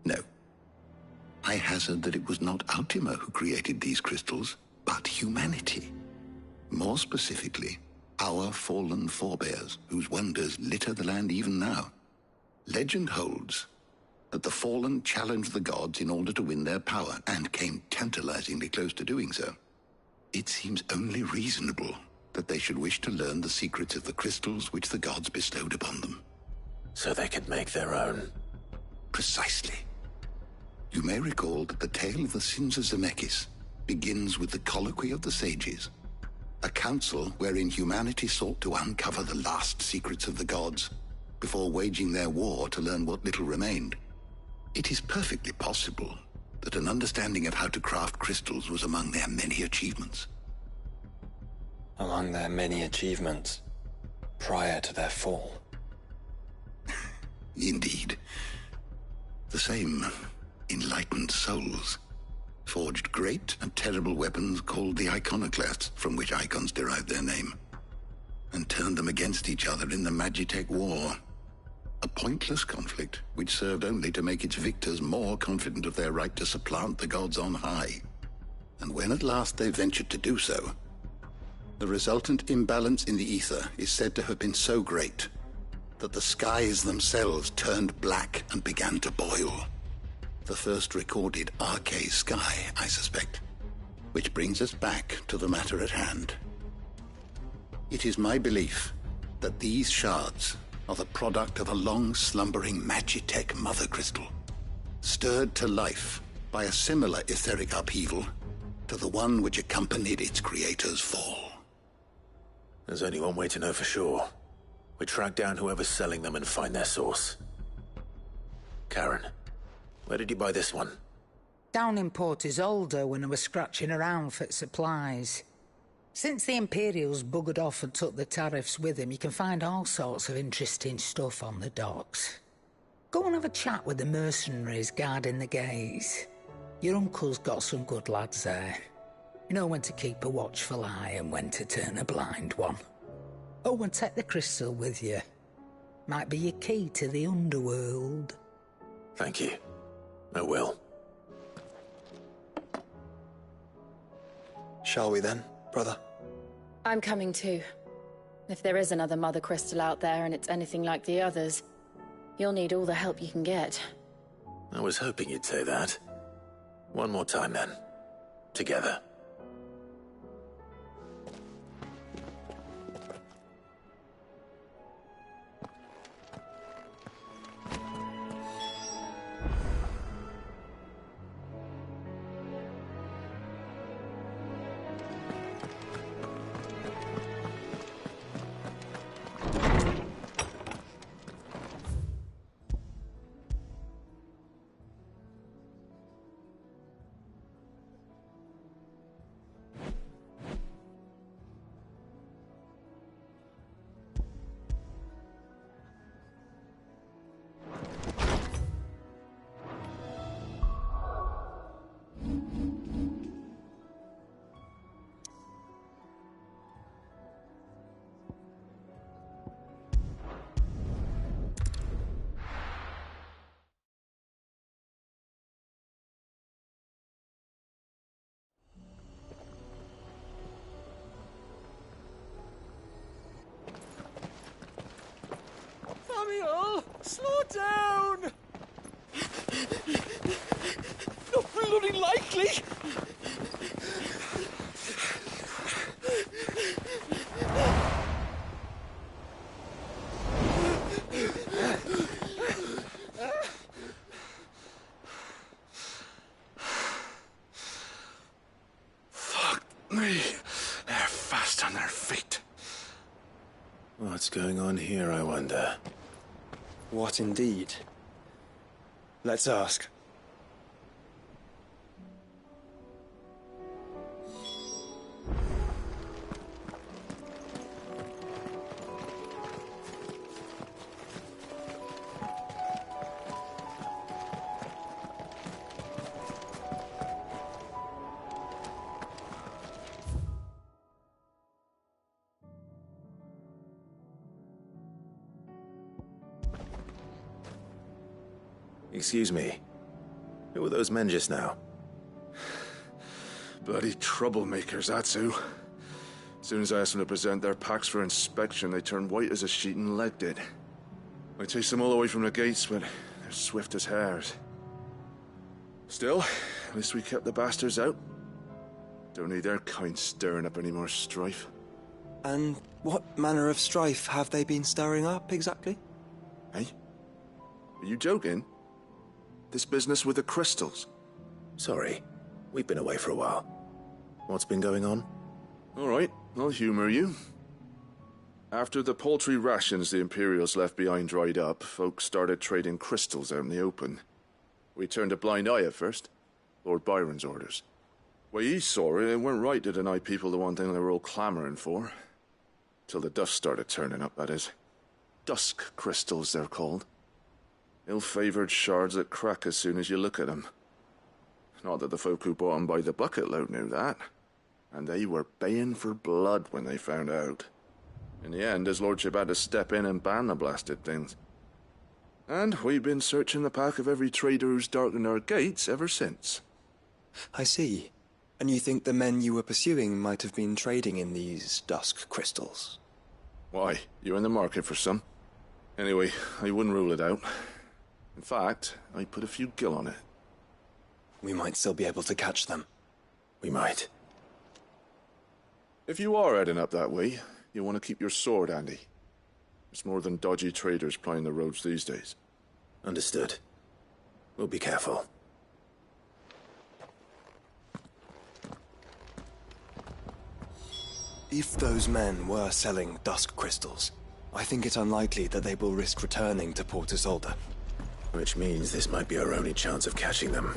No. I hazard that it was not Ultima who created these crystals, but humanity. More specifically, our fallen forebears, whose wonders litter the land even now. Legend holds that the fallen challenged the gods in order to win their power, and came tantalizingly close to doing so. It seems only reasonable that they should wish to learn the secrets of the crystals which the gods bestowed upon them. So they could make their own. Precisely. You may recall that the tale of the sins of Zemeckis begins with the colloquy of the sages, a council wherein humanity sought to uncover the last secrets of the gods before waging their war to learn what little remained. It is perfectly possible that an understanding of how to craft crystals was among their many achievements. Among their many achievements prior to their fall. Indeed. The same enlightened souls forged great and terrible weapons called the iconoclasts, from which icons derived their name, and turned them against each other in the Magitech War. A pointless conflict which served only to make its victors more confident of their right to supplant the gods on high. And when at last they ventured to do so, the resultant imbalance in the ether is said to have been so great that the skies themselves turned black and began to boil. The first recorded arcane sky, I suspect. Which brings us back to the matter at hand. It is my belief that these shards are the product of a long-slumbering Magitech mother crystal, stirred to life by a similar etheric upheaval to the one which accompanied its creator's fall. There's only one way to know for sure. We track down whoever's selling them and find their source. Karen, where did you buy this one? Down in Port Isolde when I was scratching around for supplies. Since the Imperials buggered off and took the tariffs with them, you can find all sorts of interesting stuff on the docks. Go and have a chat with the mercenaries guarding the gates. Your uncle's got some good lads there. You know when to keep a watchful eye and when to turn a blind one. Oh, and take the crystal with you. Might be your key to the underworld. Thank you. I will. Shall we then, brother? I'm coming too. If there is another mother crystal out there and it's anything like the others, you'll need all the help you can get. I was hoping you'd say that. One more time then. Together. Samuel, slow down! Not bloody likely! Fuck me. They're fast on their feet. What's going on here, I wonder? What indeed? Let's ask. Excuse me. Who were those men just now? Bloody troublemakers, that's who. As soon as I asked them to present their packs for inspection, they turned white as a sheet and legged it. I chased them all away from the gates, but they're swift as hares. Still, at least we kept the bastards out. Don't need their kind stirring up any more strife. And what manner of strife have they been stirring up, exactly? Hey? Are you joking? This business with the crystals? Sorry, we've been away for a while. What's been going on? All right, I'll humor you. After the paltry rations the Imperials left behind dried up, folks started trading crystals out in the open. We turned a blind eye at first. Lord Byron's orders. Way he saw it, it weren't right to deny people the one thing they were all clamoring for. Till the dust started turning up, that is. Dusk crystals, they're called. Ill-favored shards that crack as soon as you look at them. Not that the folk who bought them by the bucket load knew that. And they were baying for blood when they found out. In the end, his lordship had to step in and ban the blasted things. And we've been searching the pack of every trader who's darkened our gates ever since. I see. And you think the men you were pursuing might have been trading in these dusk crystals? Why, you're in the market for some. Anyway, I wouldn't rule it out. In fact, I'd put a few gil on it. We might still be able to catch them. We might. If you are heading up that way, you want to keep your sword handy. There's more than dodgy traders plying the roads these days. Understood. We'll be careful. If those men were selling dusk crystals, I think it unlikely that they will risk returning to Port Isolde. Which means this might be our only chance of catching them.